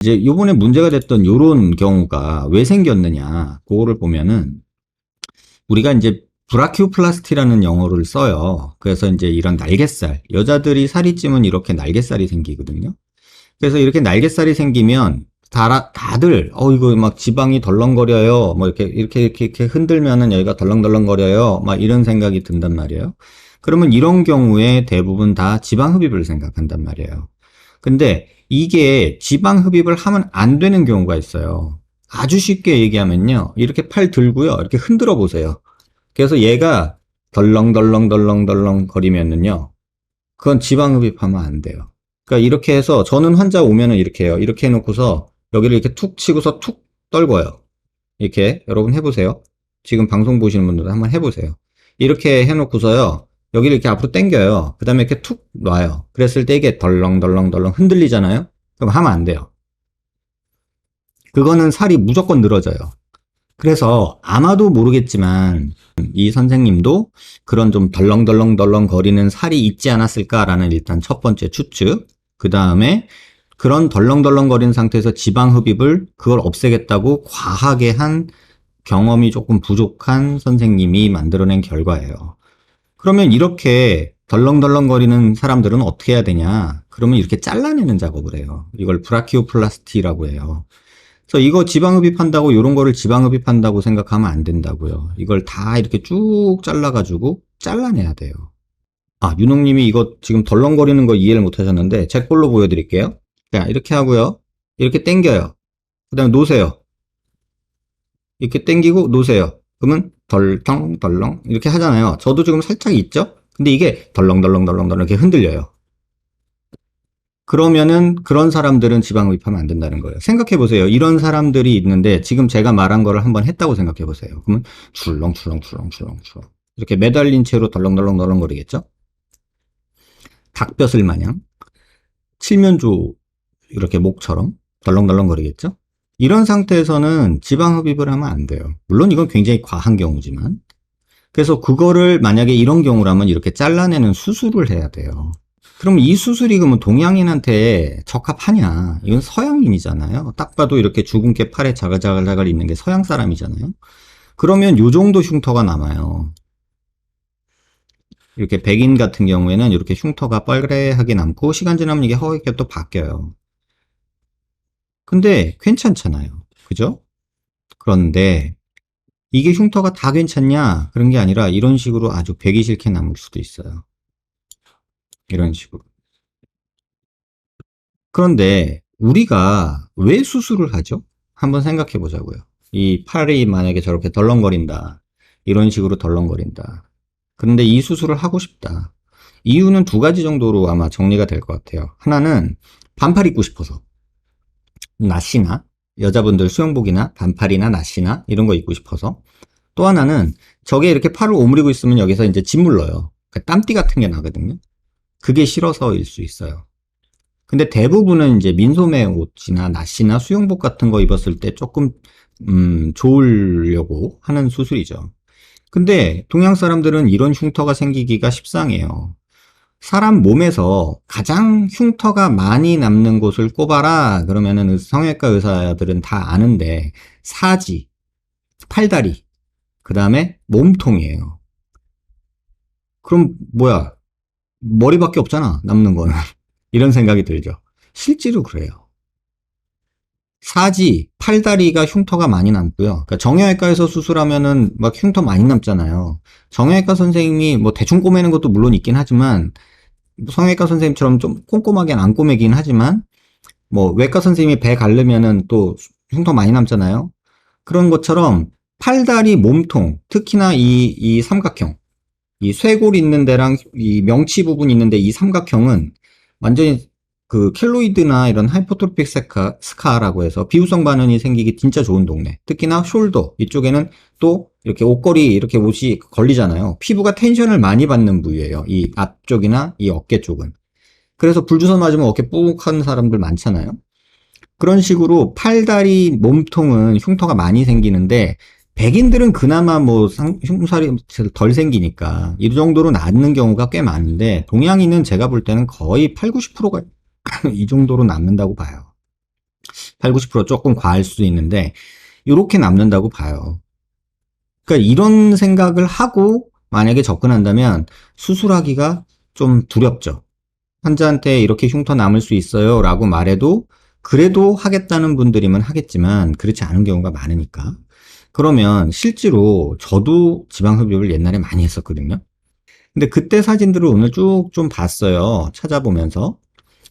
이제 요번에 문제가 됐던 요런 경우가 왜 생겼느냐, 그거를 보면은, 우리가 이제 브라키오플라스티라는 용어를 써요. 그래서 이제 이런 날갯살, 여자들이 살이 찌면 이렇게 날갯살이 생기거든요. 그래서 이렇게 날갯살이 생기면 다들 이거 막 지방이 덜렁거려요. 뭐 이렇게 흔들면은 여기가 덜렁덜렁거려요. 막 이런 생각이 든단 말이에요. 그러면 이런 경우에 대부분 다 지방 흡입을 생각한단 말이에요. 근데 이게 지방 흡입을 하면 안 되는 경우가 있어요. 아주 쉽게 얘기하면요. 이렇게 팔 들고요. 이렇게 흔들어 보세요. 그래서 얘가 덜렁덜렁덜렁덜렁 거리면은요. 그건 지방 흡입하면 안 돼요. 그러니까 이렇게 해서 저는 환자 오면은 이렇게 해요. 이렇게 해놓고서 여기를 이렇게 툭 치고서 툭 떨궈요. 이렇게 여러분 해보세요. 지금 방송 보시는 분들도 한번 해보세요. 이렇게 해놓고서요. 여기를 이렇게 앞으로 당겨요. 그 다음에 이렇게 툭 놔요. 그랬을 때 이게 덜렁덜렁덜렁 흔들리잖아요. 그럼 하면 안 돼요. 그거는 살이 무조건 늘어져요. 그래서 아마도 모르겠지만 이 선생님도 그런 좀 덜렁덜렁덜렁 거리는 살이 있지 않았을까라는 일단 첫 번째 추측. 그 다음에 그런 덜렁덜렁 거리는 상태에서 지방 흡입을 그걸 없애겠다고 과하게 한 경험이 조금 부족한 선생님이 만들어낸 결과예요. 그러면 이렇게 덜렁덜렁거리는 사람들은 어떻게 해야 되냐? 그러면 이렇게 잘라내는 작업을 해요. 이걸 브라키오플라스티라고 해요. 그래서 이거 지방흡입한다고 이런 거를 지방흡입한다고 생각하면 안 된다고요. 이걸 다 이렇게 쭉 잘라가지고 잘라내야 돼요. 아, 윤홍님이 이거 지금 덜렁거리는 거 이해를 못 하셨는데 제 걸로 보여드릴게요. 자, 이렇게 하고요. 이렇게 당겨요. 그 다음에 놓으세요. 이렇게 당기고 놓으세요. 그러면 덜렁덜렁 이렇게 하잖아요. 저도 지금 살짝 있죠? 근데 이게 덜렁덜렁덜렁 이렇게 흔들려요. 그러면은 그런 사람들은 지방흡입하면 안 된다는 거예요. 생각해 보세요. 이런 사람들이 있는데 지금 제가 말한 거를 한번 했다고 생각해 보세요. 그러면 출렁출렁출렁출렁출렁 이렇게 매달린 채로 덜렁덜렁덜렁 거리겠죠? 닭벼슬 마냥 칠면조 이렇게 목처럼 덜렁덜렁 거리겠죠? 이런 상태에서는 지방흡입을 하면 안 돼요. 물론 이건 굉장히 과한 경우지만. 그래서 그거를 만약에 이런 경우라면 이렇게 잘라내는 수술을 해야 돼요. 그럼 이 수술이 그러면 동양인한테 적합하냐? 이건 서양인이잖아요. 딱 봐도 이렇게 죽은 게 팔에 자글자글자글 있는 게 서양 사람이잖아요. 그러면 요 정도 흉터가 남아요. 이렇게 백인 같은 경우에는 이렇게 흉터가 빨래하게 남고 시간 지나면 이게 허옇게 또 바뀌어요. 근데 괜찮잖아요. 그죠? 그런데 이게 흉터가 다 괜찮냐? 그런 게 아니라 이런 식으로 아주 배기 싫게 남을 수도 있어요. 이런 식으로. 그런데 우리가 왜 수술을 하죠? 한번 생각해 보자고요. 이 팔이 만약에 저렇게 덜렁거린다. 이런 식으로 덜렁거린다. 그런데 이 수술을 하고 싶다. 이유는 두 가지 정도로 아마 정리가 될 것 같아요. 하나는 반팔 입고 싶어서. 나시나 여자분들 수영복이나 반팔이나 나시나 이런 거 입고 싶어서. 또 하나는 저게 이렇게 팔을 오므리고 있으면 여기서 이제 짓물러요. 그러니까 땀띠 같은 게 나거든요. 그게 싫어서일 수 있어요. 근데 대부분은 이제 민소매 옷이나 나시나 수영복 같은 거 입었을 때 조금 좋으려고 하는 수술이죠. 근데 동양 사람들은 이런 흉터가 생기기가 십상해요. 사람 몸에서 가장 흉터가 많이 남는 곳을 꼽아라 그러면은 성형외과 의사들은 다 아는데 사지, 팔다리, 그 다음에 몸통이에요. 그럼 뭐야? 머리밖에 없잖아, 남는 거는. 이런 생각이 들죠. 실제로 그래요. 사지, 팔다리가 흉터가 많이 남고요. 그러니까 정형외과에서 수술하면은 막 흉터 많이 남잖아요. 정형외과 선생님이 뭐 대충 꼬매는 것도 물론 있긴 하지만 성형외과 선생님처럼 좀 꼼꼼하게 안 꼬매긴 하지만 뭐 외과 선생님이 배 가르면은 또 흉터 많이 남잖아요. 그런 것처럼 팔다리, 몸통, 특히나 이 삼각형, 이 쇄골 있는 데랑 이 명치 부분 있는데 이 삼각형은 완전히 그 켈로이드나 이런 하이포트로픽 스카라고 해서 비후성 반응이 생기기 진짜 좋은 동네. 특히나 숄더 이쪽에는 또 이렇게 옷걸이 이렇게 옷이 걸리잖아요. 피부가 텐션을 많이 받는 부위예요. 이 앞쪽이나 이 어깨 쪽은. 그래서 불주사 맞으면 어깨 뿌욱하는 사람들 많잖아요. 그런 식으로 팔다리, 몸통은 흉터가 많이 생기는데 백인들은 그나마 뭐 흉살이 덜 생기니까 이 정도로 낫는 경우가 꽤 많은데 동양인은 제가 볼 때는 거의 8, 90%가 이 정도로 남는다고 봐요. 8, 90% 조금 과할 수도 있는데 이렇게 남는다고 봐요. 그러니까 이런 생각을 하고 만약에 접근한다면 수술하기가 좀 두렵죠. 환자한테 이렇게 흉터 남을 수 있어요 라고 말해도 그래도 하겠다는 분들이면 하겠지만 그렇지 않은 경우가 많으니까. 그러면 실제로 저도 지방흡입을 옛날에 많이 했었거든요. 근데 그때 사진들을 오늘 쭉 좀 봤어요. 찾아보면서.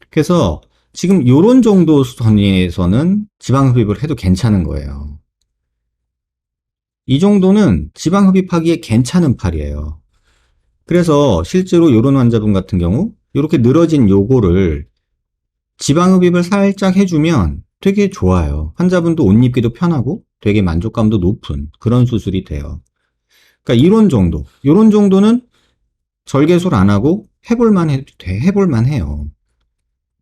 그래서 지금 요런 정도 선에서는 지방흡입을 해도 괜찮은 거예요. 이 정도는 지방흡입하기에 괜찮은 팔이에요. 그래서 실제로 요런 환자분 같은 경우 이렇게 늘어진 요거를 지방흡입을 살짝 해주면 되게 좋아요. 환자분도 옷 입기도 편하고 되게 만족감도 높은 그런 수술이 돼요. 그러니까 이런 정도, 요런 정도는 절개술 안 하고 해볼만 해도 돼, 해볼만 해요.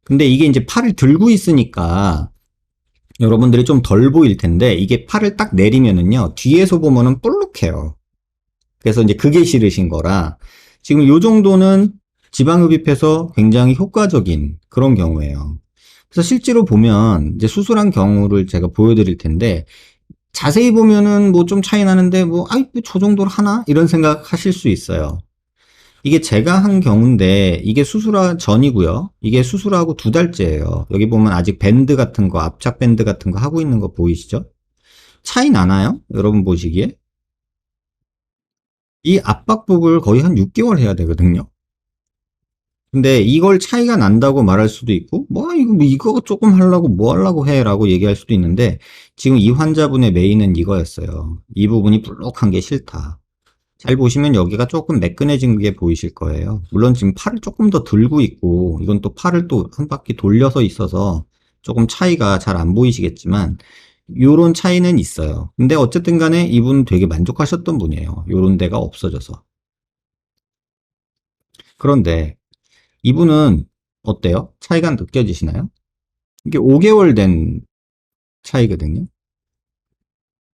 근데 이게 이제 팔을 들고 있으니까 여러분들이 좀 덜 보일 텐데 이게 팔을 딱 내리면은요 뒤에서 보면은 볼록해요. 그래서 이제 그게 싫으신 거라 지금 요 정도는 지방흡입해서 굉장히 효과적인 그런 경우예요. 그래서 실제로 보면 이제 수술한 경우를 제가 보여드릴 텐데 자세히 보면은 뭐 좀 차이 나는데 뭐 아이 저 정도로 하나 이런 생각 하실 수 있어요. 이게 제가 한 경우인데 이게 수술하 전이고요. 이게 수술하고 2달째예요. 여기 보면 아직 밴드 같은 거, 압착 밴드 같은 거 하고 있는 거 보이시죠? 차이 나나요? 여러분 보시기에? 이 압박복을 거의 한 6개월 해야 되거든요. 근데 이걸 차이가 난다고 말할 수도 있고, 이거 조금 하려고 뭐 하려고 해? 라고 얘기할 수도 있는데, 지금 이 환자분의 메인은 이거였어요. 이 부분이 볼록한 게 싫다. 잘 보시면 여기가 조금 매끈해진 게 보이실 거예요. 물론 지금 팔을 조금 더 들고 있고, 이건 또 팔을 또 한 바퀴 돌려서 있어서 조금 차이가 잘 안 보이시겠지만, 요런 차이는 있어요. 근데 어쨌든 간에 이분 되게 만족하셨던 분이에요. 요런 데가 없어져서. 그런데 이분은 어때요? 차이가 느껴지시나요? 이게 5개월 된 차이거든요.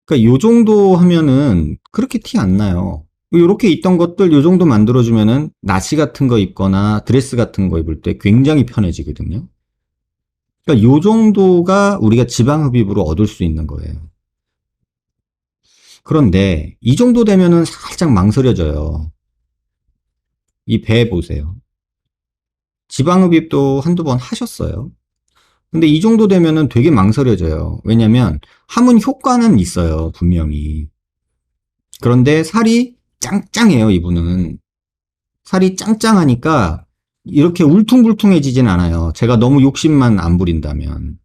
그러니까 요 정도 하면은 그렇게 티 안 나요. 요렇게 있던 것들 요 정도 만들어주면은 나시 같은 거 입거나 드레스 같은 거 입을 때 굉장히 편해지거든요. 그러니까 요 정도가 우리가 지방흡입으로 얻을 수 있는 거예요. 그런데 이 정도 되면은 살짝 망설여져요. 이 배 보세요. 지방흡입도 한두 번 하셨어요. 근데 이 정도 되면은 되게 망설여져요. 왜냐면 함은 효과는 있어요, 분명히. 그런데 살이 짱짱해요, 이분은. 살이 짱짱하니까 이렇게 울퉁불퉁해지진 않아요. 제가 너무 욕심만 안 부린다면.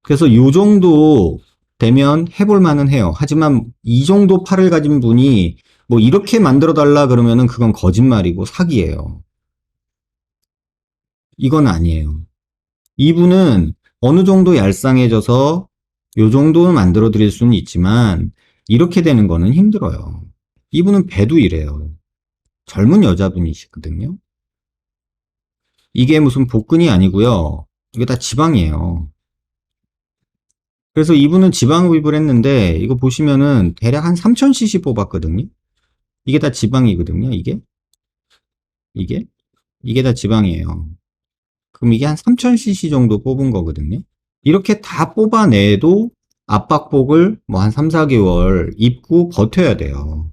그래서 요 정도 되면 해볼 만은 해요. 하지만 이 정도 팔을 가진 분이 뭐 이렇게 만들어 달라 그러면은 그건 거짓말이고 사기예요. 이건 아니에요. 이분은 어느 정도 얄쌍해져서 요 정도는 만들어 드릴 수는 있지만 이렇게 되는 거는 힘들어요. 이분은 배도 이래요. 젊은 여자분이시거든요. 이게 무슨 복근이 아니고요. 이게 다 지방이에요. 그래서 이분은 지방흡입을 했는데 이거 보시면은 대략 한 3000cc 뽑았거든요. 이게 다 지방이거든요. 이게 이게 다 지방이에요. 그럼 이게 한 3000cc 정도 뽑은 거거든요. 이렇게 다 뽑아내도 압박복을 뭐 한 3, 4개월 입고 버텨야 돼요.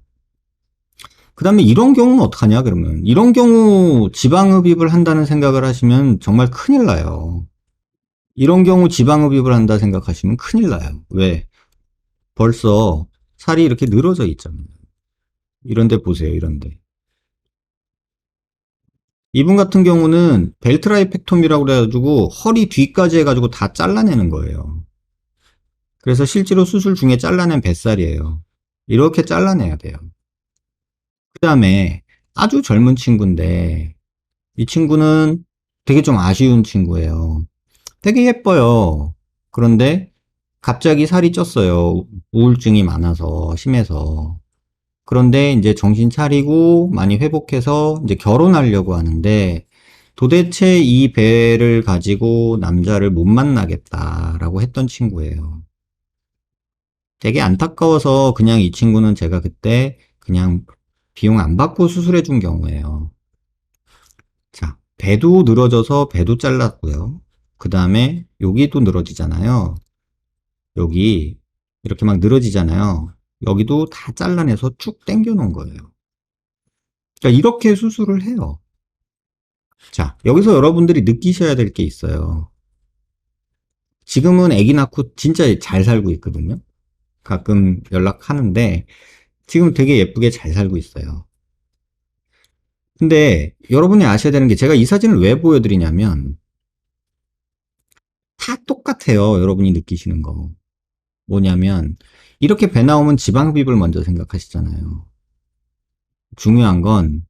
그 다음에 이런 경우는 어떡하냐, 그러면. 이런 경우 지방흡입을 한다는 생각을 하시면 정말 큰일 나요. 이런 경우 지방흡입을 한다 생각하시면 큰일 나요. 왜? 벌써 살이 이렇게 늘어져 있잖아요. 이런데 보세요, 이런데. 이분 같은 경우는 벨트라이펙톰이라고 그래가지고 허리 뒤까지 해가지고 다 잘라내는 거예요. 그래서 실제로 수술 중에 잘라낸 뱃살이에요. 이렇게 잘라내야 돼요. 그 다음에 아주 젊은 친구인데 이 친구는 되게 좀 아쉬운 친구예요. 되게 예뻐요. 그런데 갑자기 살이 쪘어요. 우울증이 많아서 심해서. 그런데 이제 정신 차리고 많이 회복해서 이제 결혼하려고 하는데 도대체 이 배를 가지고 남자를 못 만나겠다라고 했던 친구예요. 되게 안타까워서 그냥 이 친구는 제가 그때 그냥 비용 안 받고 수술해 준 경우예요. 자, 배도 늘어져서 배도 잘랐고요. 그 다음에 여기도 늘어지잖아요. 여기 이렇게 막 늘어지잖아요. 여기도 다 잘라내서 쭉 당겨 놓은 거예요. 그러니까 이렇게 수술을 해요. 자, 여기서 여러분들이 느끼셔야 될 게 있어요. 지금은 아기 낳고 진짜 잘 살고 있거든요. 가끔 연락하는데 지금 되게 예쁘게 잘 살고 있어요. 근데 여러분이 아셔야 되는 게, 제가 이 사진을 왜 보여드리냐면 다 똑같아요. 여러분이 느끼시는 거. 뭐냐면 이렇게 배 나오면 지방흡입을 먼저 생각하시잖아요. 중요한 건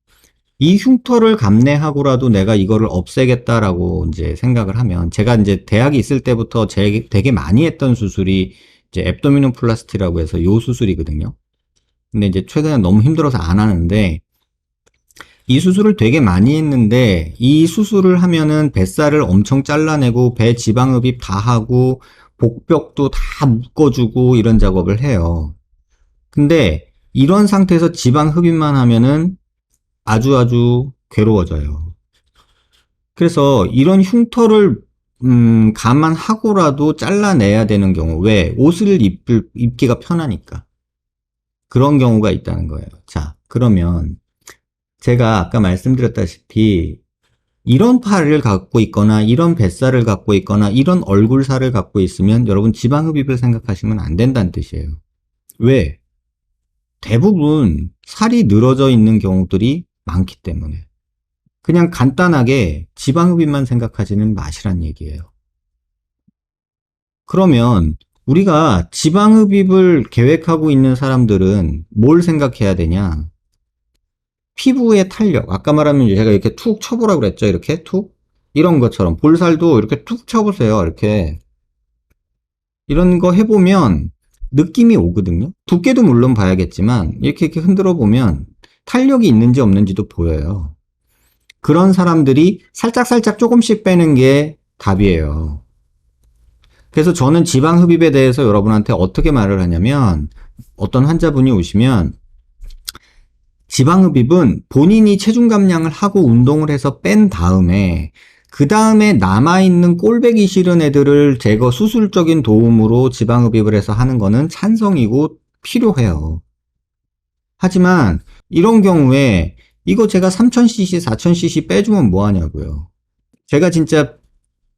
이 흉터를 감내하고라도 내가 이거를 없애겠다라고 이제 생각을 하면, 제가 이제 대학에 있을 때부터 되게 많이 했던 수술이 이제 앱도미노플라스티라고 해서 요 수술이거든요. 근데 이제 최근에 너무 힘들어서 안 하는데, 이 수술을 되게 많이 했는데 이 수술을 하면은 뱃살을 엄청 잘라내고 배 지방흡입 다 하고 복벽도 다 묶어주고 이런 작업을 해요. 근데 이런 상태에서 지방흡입만 하면은 아주 괴로워져요. 그래서 이런 흉터를 감안하고라도 잘라내야 되는 경우, 왜? 옷을 입기가 편하니까. 그런 경우가 있다는 거예요. 자, 그러면 제가 아까 말씀드렸다시피 이런 팔을 갖고 있거나 이런 뱃살을 갖고 있거나 이런 얼굴살을 갖고 있으면 여러분 지방흡입을 생각하시면 안 된다는 뜻이에요. 왜? 대부분 살이 늘어져 있는 경우들이 많기 때문에. 그냥 간단하게 지방흡입만 생각하지는 마시란 얘기예요. 그러면 우리가 지방흡입을 계획하고 있는 사람들은 뭘 생각해야 되냐? 피부의 탄력, 아까 말하면 제가 이렇게 툭 쳐보라고 그랬죠. 이렇게 툭, 이런 것처럼 볼살도 이렇게 툭 쳐보세요. 이렇게 이런 거 해보면 느낌이 오거든요. 두께도 물론 봐야겠지만 이렇게 흔들어 보면 탄력이 있는지 없는지도 보여요. 그런 사람들이 살짝살짝 조금씩 빼는 게 답이에요. 그래서 저는 지방 흡입에 대해서 여러분한테 어떻게 말을 하냐면, 어떤 환자분이 오시면 지방흡입은 본인이 체중 감량을 하고 운동을 해서 뺀 다음에 그 다음에 남아있는 꼴배기 싫은 애들을 제거, 수술적인 도움으로 지방흡입을 해서 하는 거는 찬성이고 필요해요. 하지만 이런 경우에 이거 제가 3000cc, 4000cc 빼주면 뭐 하냐고요. 제가 진짜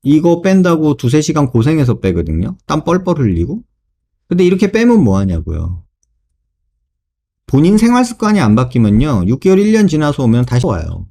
이거 뺀다고 두세 시간 고생해서 빼거든요. 땀 뻘뻘 흘리고. 근데 이렇게 빼면 뭐 하냐고요. 본인 생활 습관이 안 바뀌면요, 6개월, 1년 지나서 오면 다시 와요.